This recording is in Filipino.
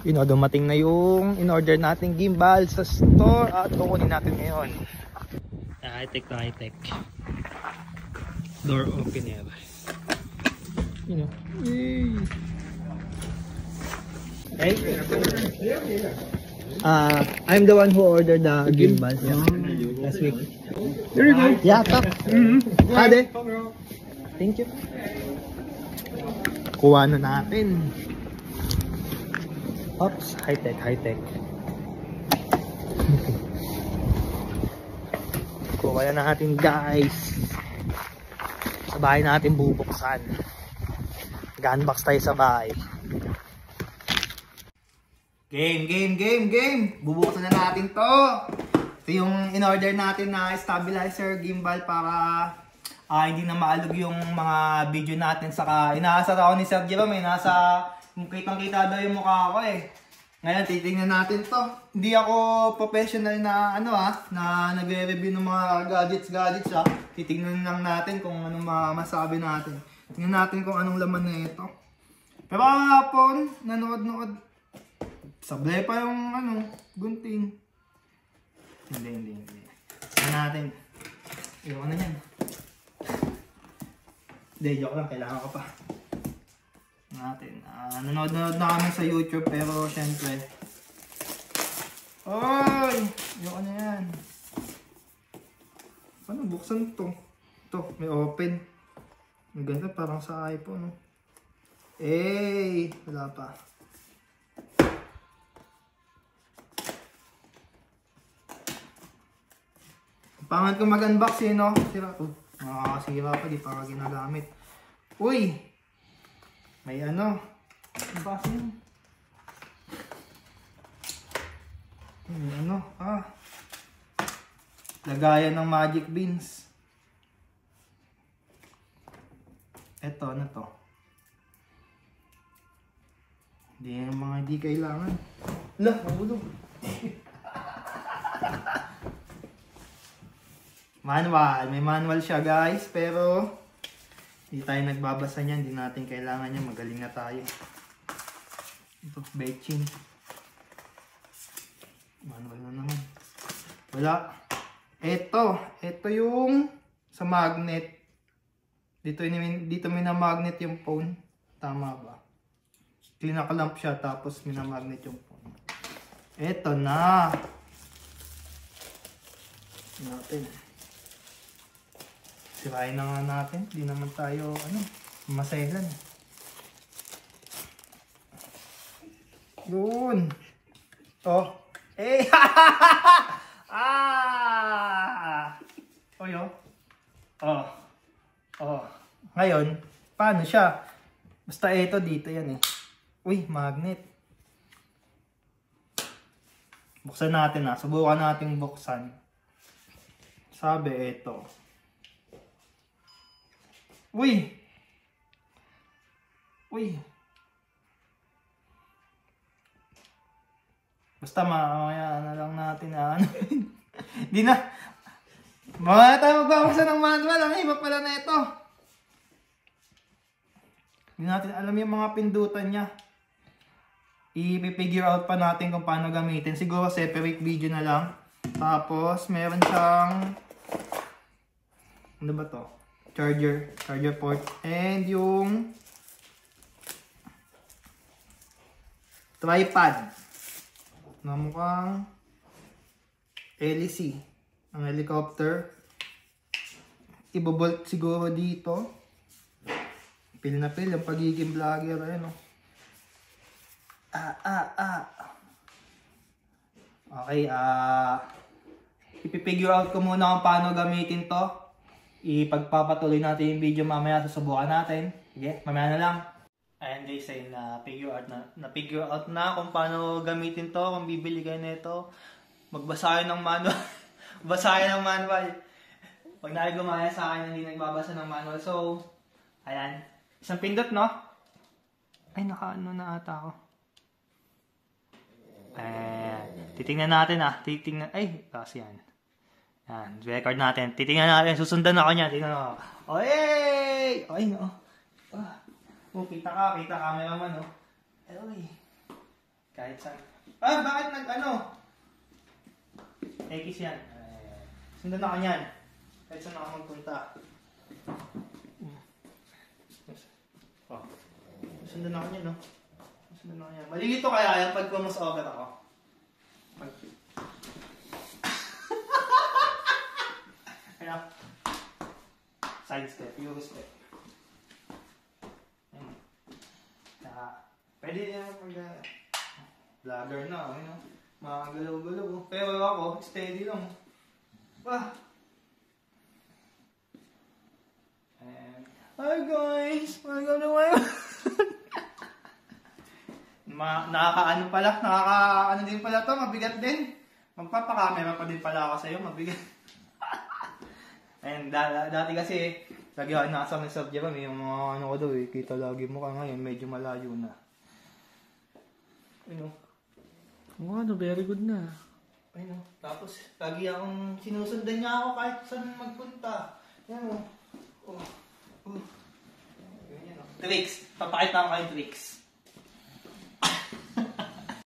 Yun o, dumating na yung in-order nating gimbal sa store at kukunin natin ngayon. High-tech na high-tech. Door opener. Yun o. Hey. I'm the one who ordered the gimbal last week. There you go. Yeah, top. Ade. Thank you. Kuha na natin. Oops, high-tech, high-tech. Kuha na natin, guys. Sa bahay natin bubuksan. Mag-unbox tayo sa bahay. Game! Bubuksan na natin to. Ito yung in-order natin na stabilizer gimbal para hindi na maalog yung mga video natin. Saka inaasar ako ni Sir Jerome, nasa kitang-kita daw yung mukha ko eh. Ngayon titingnan natin to. Hindi ako professional na na nagre-review ng mga gadgets ha. Titingnan lang natin kung anong masabi natin. Tingnan natin kung anong laman na ito. Pero hapon, nanood. Sablay pa yung gunting. Hindi. Tingnan natin. Yung ano yan. Hindi, joke lang. Kailangan ko pa. Natin. Nanood na kami sa YouTube pero syempre. Oy! Yung ano yan. Paano buksan to? Ito, may open. May ganda parang sa iPhone. No? Wala pa. Pangat ko mag-unbox no? Sira ko. Nakakasira pa, di pa ka ginagamit. Uy! May unbox yun. May lagayan ng magic beans. Eto, ano to? Hindi yung mga di kailangan. Lah, mahulog. Manual. May manual siya guys. Pero hindi tayo nagbabasa niyan. Hindi natin kailangan niya. Magaling na tayo. Ito, betching. Manual na naman. Wala. Ito yung sa magnet. Dito minamagnet yung phone. Tama ba? Kinakalamp siya tapos minamagnet yung phone. Ito na. Natin. Sirain na nga natin. Hindi naman tayo maselan. Yun. Oh. Oyo. Ngayon, paano siya? Basta ito dito yan eh. Uy, magnet. Buksan natin Subukan natin buksan. Sabi ito. Uy! Basta mamaya na lang natin Hindi na. Mamaya tayo magbabuksan ng manual. Ang iba pala na ito. Hindi natin alam yung mga pindutan niya. I-figure out pa natin kung paano gamitin. Siguro separate video na lang. Tapos meron siyang ano ba to? Charger port. And yung tripod na mukhang LEC. Ang helicopter. Ibobolt siguro dito. Pil na pil yung pagiging vlogger. Okay, ipipigure out ko muna kung paano gamitin to. Ipagpapatuloy natin yung video mamaya, susubukan natin. Sige, mamaya na lang. Ayan guys, na-figure out na kung paano gamitin to. Kung bibili kayo nito, magbasa kayo ng manual. Basa kayo ng manual. Pag gumaya sa akin, hindi nagbabasa ng manual. So, ayan. Isang pindot, no? Ay, naka-ano na ata ako. Titingnan natin ay, kasi yan. Yan, record natin. Titingnan natin, susundan ako niya. Tingnan ako. Oy! Ay, no. Kita ka, cameraman, no. Oy. Kahit saan. Ah, bakit nag-ano? X yan. Sundan ako yan. Kahit saan ako magpunta. Oh. Sundan ako yan, no? Sundan ako yan. Malilito kaya yan pag mas over ako. Ano? Side step, Euro step. Ayun. Pwede yan pag vlogger na, ano? Makagalaw-galaw. Pero ako, steady lang. Wah! And, hi guys! Welcome to my nakakaano pala, nakakaano din pala to, mabigat din. Magpapakamera pa din pala ako sa'yo, mabigat. And dati kasi, lagi ako nasa ng subject kami, yung mga ano ko daw eh, kita lagi mo ka ngayon, medyo malayo na. Ano? Oo, ano, very good na. Ayun, tapos lagi akong sinusundan niya ako kahit saan magpunta. Yan o. Oh. Ganyan o. Tricks. Papakita ko kayo tricks.